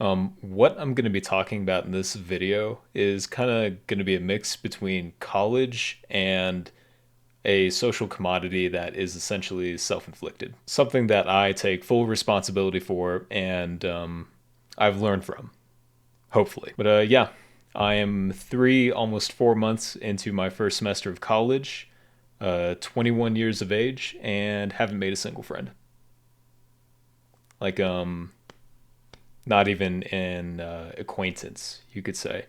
What I'm going to be talking about in this video is kind of going to be a mix between college and a social commodity that is essentially self-inflicted. Something that I take full responsibility for and I've learned from, hopefully. But yeah, I am 4 months into my first semester of college, 21 years of age, and haven't made a single friend. Like, not even an acquaintance, you could say.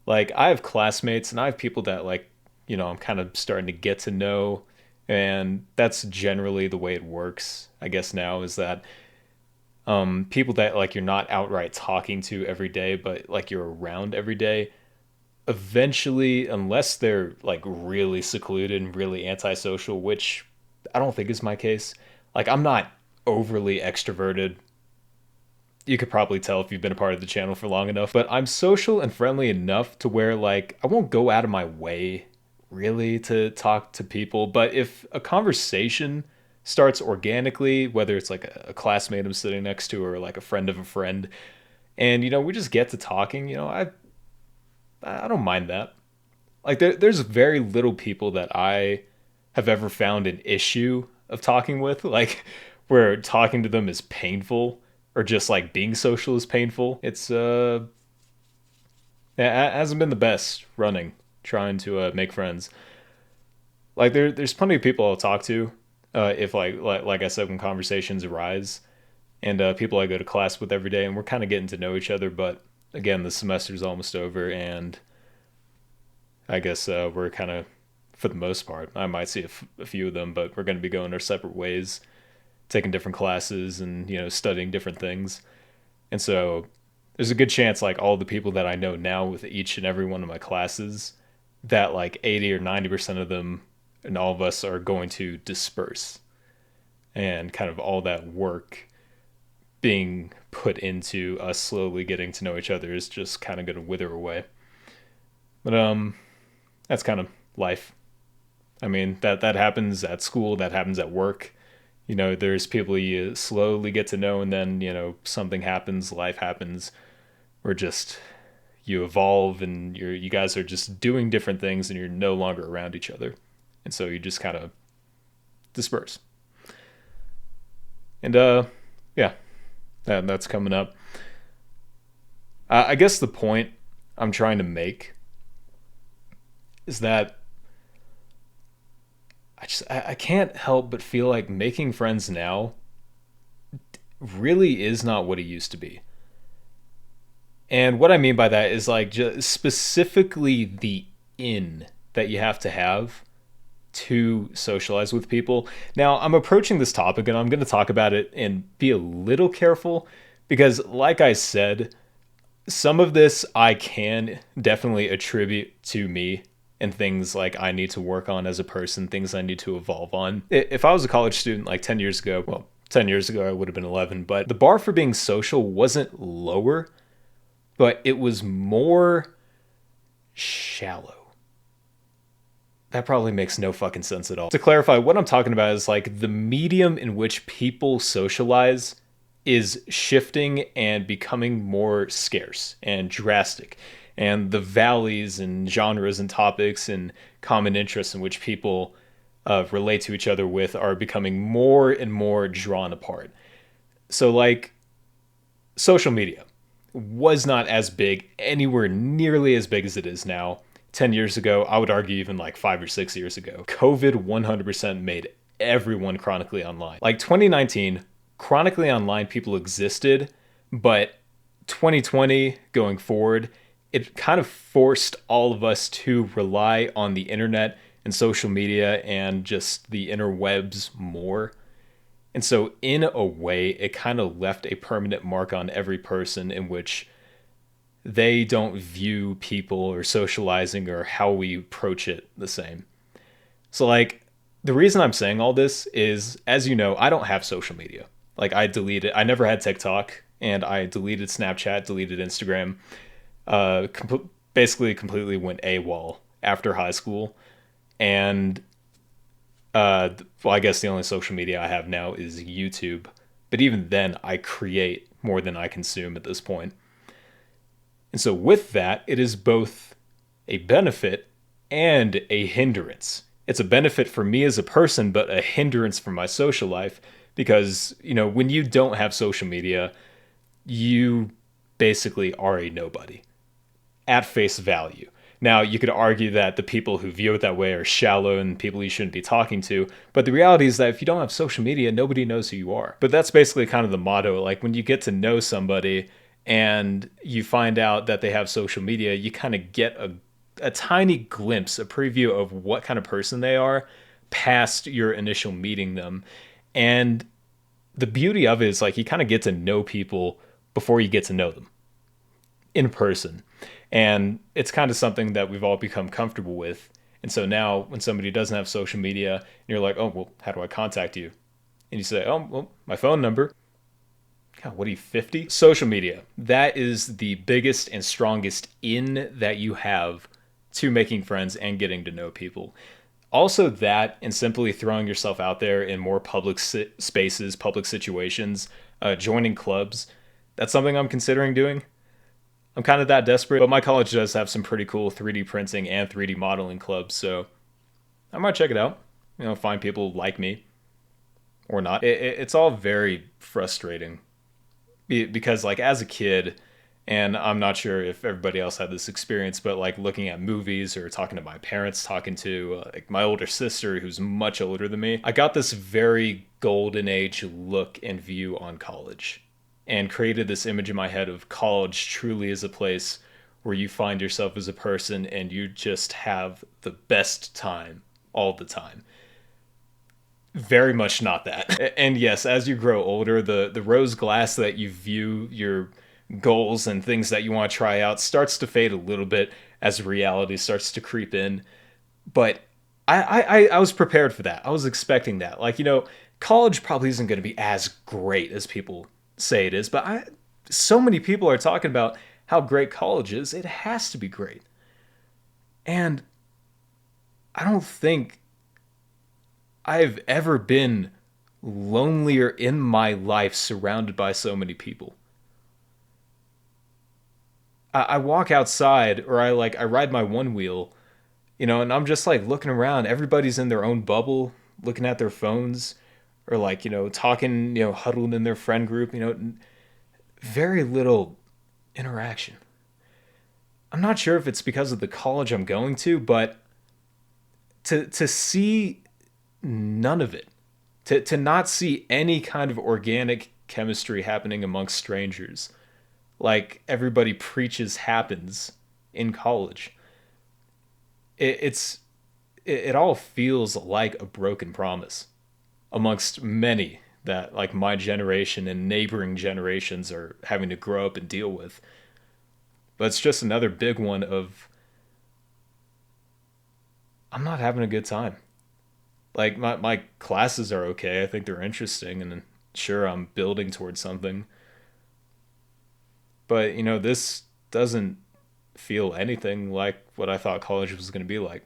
Like, I have classmates and I have people that, like, I'm kind of starting to get to know. And that's generally the way it works, I guess, now is that people that, like, you're not outright talking to every day, but, like, you're around every day, eventually, unless they're, like, really secluded and really antisocial, which I don't think is my case. Like, I'm not overly extroverted. You could probably tell if you've been a part of the channel for long enough, but I'm social and friendly enough to where, like, I won't go out of my way really to talk to people. But if a conversation starts organically, whether it's like a classmate I'm sitting next to or like a friend of a friend, and we just get to talking, I don't mind that. Like, there's very little people that I have ever found an issue of talking with, like, where talking to them is painful or just like being social is painful. It hasn't been the best running trying to make friends. Like, there's plenty of people I'll talk to, if like I said, when conversations arise, and people I go to class with every day, and we're kind of getting to know each other. But again, the semester's almost over, and I guess we're kind of, for the most part, I might see a few of them, but we're going to be going our separate ways, taking different classes, and studying different things. And so there's a good chance, like, all the people that I know now with each and every one of my classes, that like 80 or 90% of them and all of us are going to disperse, and kind of all that work being put into us slowly getting to know each other is just kind of going to wither away. But that's kind of life. I mean, that happens at school, that happens at work. There's people you slowly get to know, and then something happens, life happens, or just you evolve, and you guys are just doing different things, and you're no longer around each other, and so you just kind of disperse. And yeah, that's coming up. I guess the point I'm trying to make is that I can't help but feel like making friends now really is not what it used to be. And what I mean by that is, like, just specifically the in that you have to have to socialize with people. Now, I'm approaching this topic and I'm going to talk about it and be a little careful because, like I said, some of this I can definitely attribute to me and things like I need to work on as a person, things I need to evolve on. If I was a college student like 10 years ago, well, 10 years ago I would have been 11, but the bar for being social wasn't lower, but it was more shallow. That probably makes no fucking sense at all. To clarify, what I'm talking about is, like, the medium in which people socialize is shifting and becoming more scarce and drastic. And the valleys and genres and topics and common interests in which people relate to each other with are becoming more and more drawn apart. So, like, social media was not as big, anywhere nearly as big as it is now. 10 years ago, I would argue even like 5 or 6 years ago. COVID 100% made everyone chronically online. Like 2019, chronically online people existed, but 2020 going forward, it kind of forced all of us to rely on the internet and social media and just the interwebs more. And so, in a way, it kind of left a permanent mark on every person in which they don't view people or socializing or how we approach it the same. So, like, the reason I'm saying all this is, as you know, I don't have social media. Like, I never had TikTok, and I deleted Snapchat, deleted Instagram, basically completely went AWOL after high school. And, well, I guess the only social media I have now is YouTube. But even then, I create more than I consume at this point. And so, with that, it is both a benefit and a hindrance. It's a benefit for me as a person, but a hindrance for my social life because, when you don't have social media, you basically are a nobody at face value. Now, you could argue that the people who view it that way are shallow and people you shouldn't be talking to, but the reality is that if you don't have social media, nobody knows who you are. But that's basically kind of the motto. Like when you get to know somebody and you find out that they have social media, you kind of get a tiny glimpse, a preview of what kind of person they are past your initial meeting them. And the beauty of it is like you kind of get to know people before you get to know them in person. And it's kind of something that we've all become comfortable with. And so now when somebody doesn't have social media and you're like, oh, well, how do I contact you? And you say, oh, well, my phone number. God, what are you, 50? Social media. That is the biggest and strongest in that you have to making friends and getting to know people. Also, that and simply throwing yourself out there in more public spaces, public situations, joining clubs. That's something I'm considering doing. I'm kind of that desperate, but my college does have some pretty cool 3D printing and 3D modeling clubs, so I might check it out. Find people like me or not. It's all very frustrating because, like, as a kid, and I'm not sure if everybody else had this experience, but like looking at movies or talking to my parents, talking to like my older sister who's much older than me, I got this very golden age look and view on college and created this image in my head of college truly as a place where you find yourself as a person and you just have the best time all the time. Very much not that. And yes, as you grow older, the rose glass that you view your goals and things that you want to try out starts to fade a little bit as reality starts to creep in. But I was prepared for that. I was expecting that. Like, college probably isn't going to be as great as people say it is, but so many people are talking about how great college is. It has to be great. And I don't think I've ever been lonelier in my life surrounded by so many people. I walk outside or I ride my one wheel, and I'm just like looking around. Everybody's in their own bubble, looking at their phones or like, talking, huddled in their friend group, very little interaction. I'm not sure if it's because of the college I'm going to, but to see none of it, to not see any kind of organic chemistry happening amongst strangers, like everybody preaches happens in college. It's it all feels like a broken promise amongst many that like my generation and neighboring generations are having to grow up and deal with. But it's just another big one of I'm not having a good time. Like my classes are okay. I think they're interesting and sure I'm building towards something. But this doesn't feel anything like what I thought college was going to be like.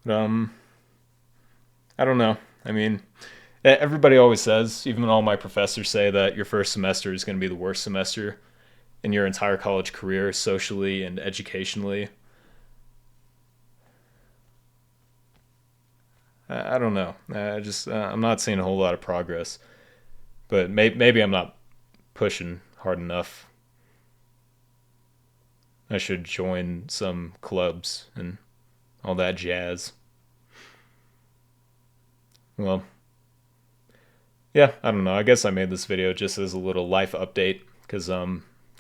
Um I don't know. I mean, everybody always says, even all my professors say that your first semester is going to be the worst semester in your entire college career, socially and educationally. I don't know. I'm not seeing a whole lot of progress, but maybe I'm not pushing hard enough. I should join some clubs and all that jazz. Well, yeah, I don't know. I guess I made this video just as a little life update because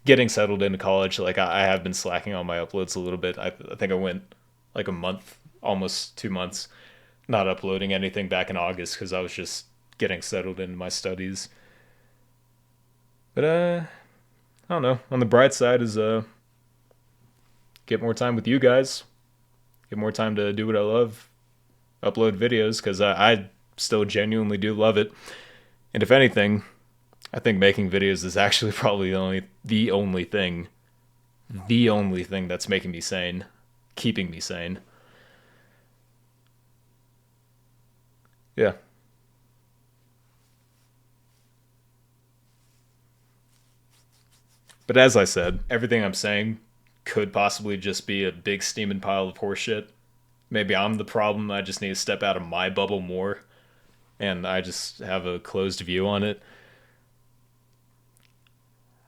getting settled into college, like I have been slacking on my uploads a little bit. I think I went like a month, almost 2 months, not uploading anything back in August because I was just getting settled into my studies. But I don't know. On the bright side is get more time with you guys, get more time to do what I love, upload videos because I still genuinely do love it. And if anything, I think making videos is actually probably the only thing that's making me sane, keeping me sane. Yeah. But as I said, everything I'm saying could possibly just be a big steaming pile of horseshit. Maybe I'm the problem. I just need to step out of my bubble more, and I just have a closed view on it.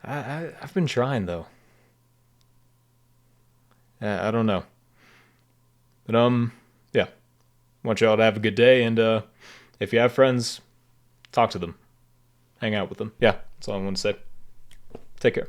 I've been trying though. I don't know, but yeah. Want y'all to have a good day, and if you have friends, talk to them, hang out with them. Yeah, that's all I want to say. Take care.